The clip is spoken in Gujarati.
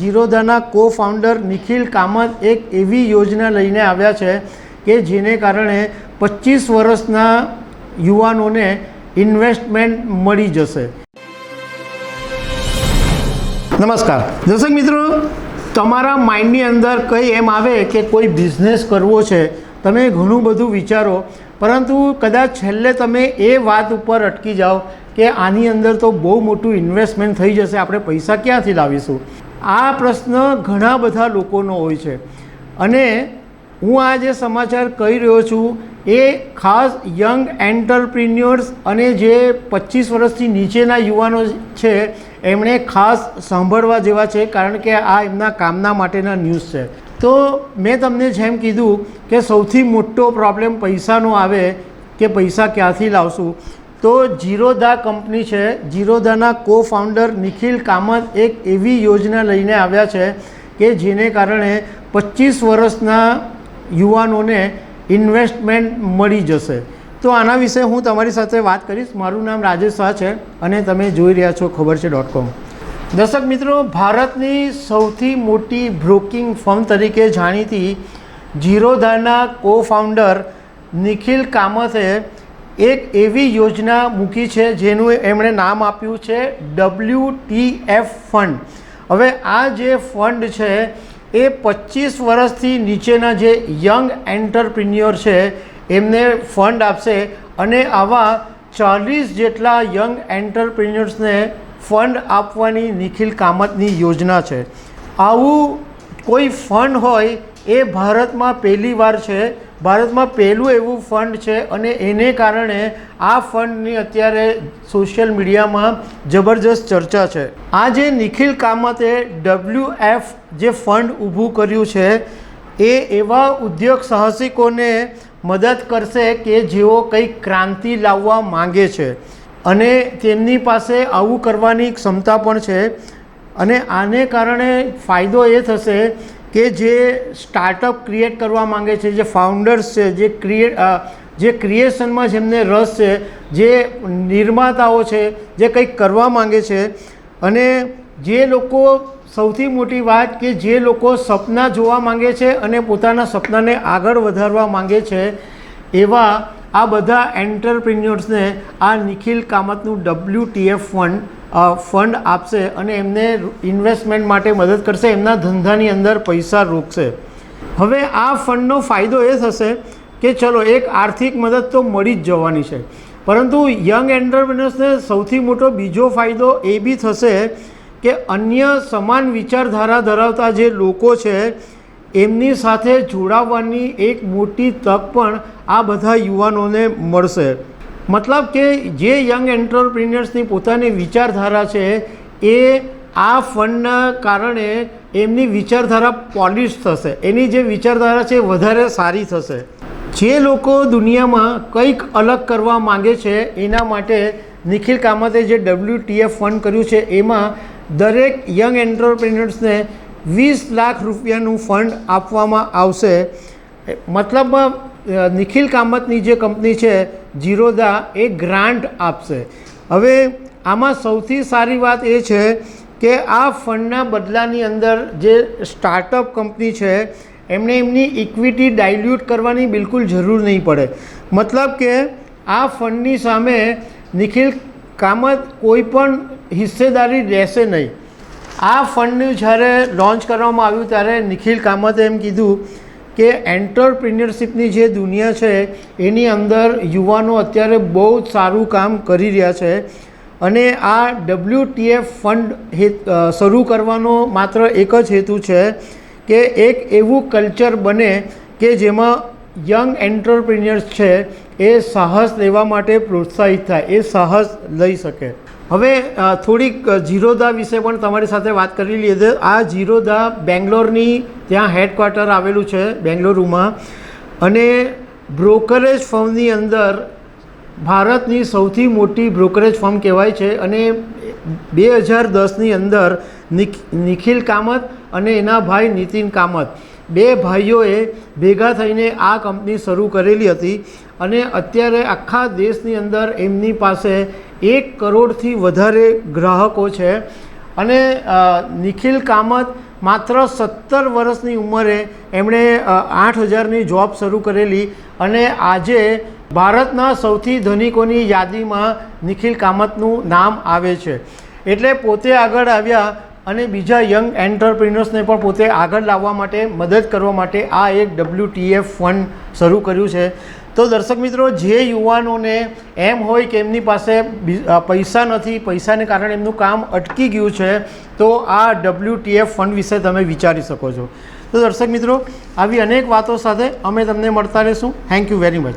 જીરોધાના કો ફાઉન્ડર નિખિલ કામત એક એવી યોજના લઈને આવ્યા છે કે જેને કારણે 25 વર્ષના યુવાનોને ઇન્વેસ્ટમેન્ટ મળી જશે। નમસ્કાર દર્શક મિત્રો, તમારા માઇન્ડની અંદર કંઈ એમ આવે કે કોઈ બિઝનેસ કરવો છે, તમે ઘણું બધું વિચારો, પરંતુ કદાચ છેલ્લે તમે એ વાત ઉપર અટકી જાઓ કે આની અંદર તો બહુ મોટું ઇન્વેસ્ટમેન્ટ થઈ જશે, આપણે પૈસા ક્યાંથી લાવીશું। આ પ્રશ્ન ઘણા બધા લોકોનો હોય છે અને હું આ જે સમાચાર કહી રહ્યો છું એ ખાસ યંગ એન્ટરપ્રિન્યોર્સ અને જે 25 વર્ષથી નીચેના યુવાનો છે એમણે ખાસ સાંભળવા જેવા છે, કારણ કે આ એમના કામના માટેના ન્યૂઝ છે। તો મેં તમને જેમ કીધું કે સૌથી મોટો પ્રોબ્લેમ પૈસાનો આવે કે પૈસા ક્યાંથી લાવશું, તો જીરોધા કંપની છે, જીરોધાના કો ફાઉન્ડર નિખિલ કામત એક એવી યોજના લઈને આવ્યા છે કે જેને કારણે 25 વર્ષના યુવાનોને ઇન્વેસ્ટમેન્ટ મળી જશે। તો આના વિશે હું તમારી સાથે વાત કરીશ। મારું નામ રાજેશ શાહ છે અને તમે જોઈ રહ્યા છો ખબરછે.com। દર્શક મિત્રો, ભારતની સૌથી મોટી બ્રોકિંગ ફર્મ તરીકે જાણીતી જીરોધાના કો ફાઉન્ડર નિખિલ કામતે એક એવી યોજના મૂકી છે જેનું એમણે નામ આપ્યું છે WTF ફંડ। હવે આ જે ફંડ છે એ 25 વર્ષથી નીચેના જે યંગ એન્ટરપ્રિન્યોર છે એમને ફંડ આપશે અને આવા 40 જેટલા યંગ એન્ટરપ્રિન્યોર્સને ફંડ આપવાની નિખિલ કામતની યોજના છે। આવું કોઈ ફંડ હોય એ ભારતમાં પહેલીવાર છે, ભારતમાં પહેલું એવું ફંડ છે અને એને કારણે આ ફંડની અત્યારે સોશિયલ મીડિયામાં જબરજસ્ત ચર્ચા છે। આ જે નિખિલ કામતે WF જે ફંડ ઊભું કર્યું છે એ એવા ઉદ્યોગ સાહસિકોને મદદ કરશે કે જેઓ કંઈક ક્રાંતિ લાવવા માંગે છે અને તેમની પાસે આવું કરવાની ક્ષમતા પણ છે। અને આને કારણે ફાયદો એ થશે કે જે સ્ટાર્ટઅપ ક્રિએટ કરવા માંગે છે, જે ફાઉન્ડર્સ છે, જે ક્રિએશનમાં જેમને રસ છે, જે નિર્માતાઓ છે, જે કંઈક કરવા માંગે છે, અને જે લોકો, સૌથી મોટી વાત કે જે લોકો સપના જોવા માંગે છે અને પોતાના સપનાને આગળ વધારવા માંગે છે, એવા આ બધા એન્ટરપ્રિન્યોર્સને આ નિખિલ કામતનું WTF ફંડ આપશે અને એમને ઇન્વેસ્ટમેન્ટ માટે મદદ કરશે, એમના ધંધાની અંદર પૈસા રોકશે। હવે આ ફંડનો ફાયદો એ થશે કે ચલો એક આર્થિક મદદ તો મળી જ જવાની છે, પરંતુ યંગ એન્ટરપ્રિન્યોર્સને સૌથી મોટો બીજો ફાયદો એ બી થશે કે અન્ય સમાન વિચારધારા ધરાવતા જે લોકો છે એમની સાથે જોડાવાની એક મોટી તક પણ આ બધા યુવાનોને મળશે। મતલબ કે જે યંગ એન્ટરપ્રિન્યોર્સની પોતાની વિચારધારા છે એ આ ફંડના કારણે એમની વિચારધારા પોલિશ થશે, એની જે વિચારધારા છે વધારે સારી થશે। જે લોકો દુનિયામાં કંઈક અલગ કરવા માગે છે એના માટે નિખિલ કામતે જે WTF ફંડ કર્યું છે એમાં દરેક યંગ એન્ટરપ્રિન્યોર્સને 20 લાખ રૂપિયાનું ફંડ આપવામાં આવશે। મતલબ નિખિલ કામતની જે કંપની છે જીરોધા એ ગ્રાન્ટ આપશે। હવે આમાં સૌથી સારી વાત એ છે કે આ ફંડના બદલાની અંદર જે સ્ટાર્ટઅપ કંપની છે એમણે એમની ઇક્વિટી ડાયલ્યુટ કરવાની બિલકુલ જરૂર નહીં પડે। મતલબ કે આ ફંડની સામે નિખિલ કામત કોઈ પણ હિસ્સેદારી રહેશે નહીં। આ ફંડનું જ્યારે લોન્ચ કરવામાં આવ્યું ત્યારે નિખિલ કામતે એમ કીધું કે એન્ટરપ્રિન્યોરશિપની જે દુનિયા છે એની અંદર યુવાનો અત્યારે બહુ જ સારું કામ કરી રહ્યા છે અને આ WTF ફંડ શરૂ કરવાનો માત્ર એક જ હેતુ છે કે એક એવું કલ્ચર બને કે જેમાં યંગ એન્ટરપ્રિન્યોર્સ છે એ સાહસ લેવા માટે પ્રોત્સાહિત થાય, એ સાહસ લઈ શકે। હવે થોડીક જીરોધા વિશે પણ તમારી સાથે વાત કરી લીધી। આ જીરોધા બેંગ્લોરની ત્યાં હેડક્વાર્ટર આવેલું છે બેંગ્લુરુમાં, અને બ્રોકરેજ ફર્મની અંદર ભારતની સૌથી મોટી બ્રોકરેજ ફર્મ કહેવાય છે અને 2010ની અંદર નિખિલ કામત અને એના ભાઈ નીતિન કામત બે ભાઈઓએ ભેગા થઈને આ કંપની શરૂ કરેલી હતી અને અત્યારે આખા દેશની અંદર એમની પાસે 1 કરોડથી વધારે ગ્રાહકો છે અને નિખિલ કામત માત્ર 17 વર્ષની ઉંમરે એમણે 8,000ની જોબ શરૂ કરેલી અને આજે ભારતના સૌથી ધનિકોની યાદીમાં નિખિલ કામતનું નામ આવે છે. એટલે પોતે આગળ આવ્યા અને બીજા યંગ એન્ટરપ્રિન્યોર્સને પણ પોતે આગળ લાવવા માટે મદદ કરવા માટે આ એક WTF ફંડ શરૂ કર્યું છે. તો દર્શક મિત્રો, જે યુવાનોને એમ હોય કે એમની પાસે પૈસા નથી, પૈસાને કારણે એમનું કામ અટકી ગયું છે, તો આ WTF ફંડ વિશે તમે વિચારી શકો છો. તો દર્શક મિત્રો, આવી અનેક વાતો સાથે અમે તમને મળતા રહીશું. Thank you very much.